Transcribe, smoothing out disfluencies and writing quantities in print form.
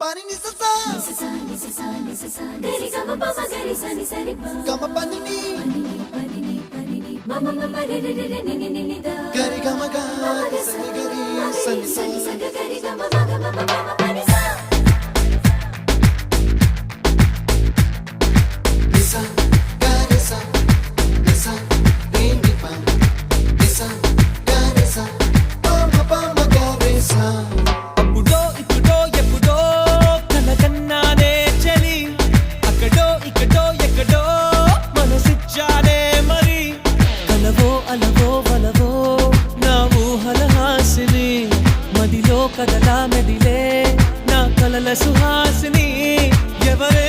pani ni sa sa gari ga ma pa gari sa ni sa ri pa ga ma pani ni ma ma ma re re re ni ni ni da gari ga ma ga sa ni gari sa ni sa gari ga ma ga ma ma pani sa ni sa gari sa ni sa re ni pa ni sa gari sa pa ma gari sa కదలా మెదిలే నా కలల సుహాసిని ఎవరే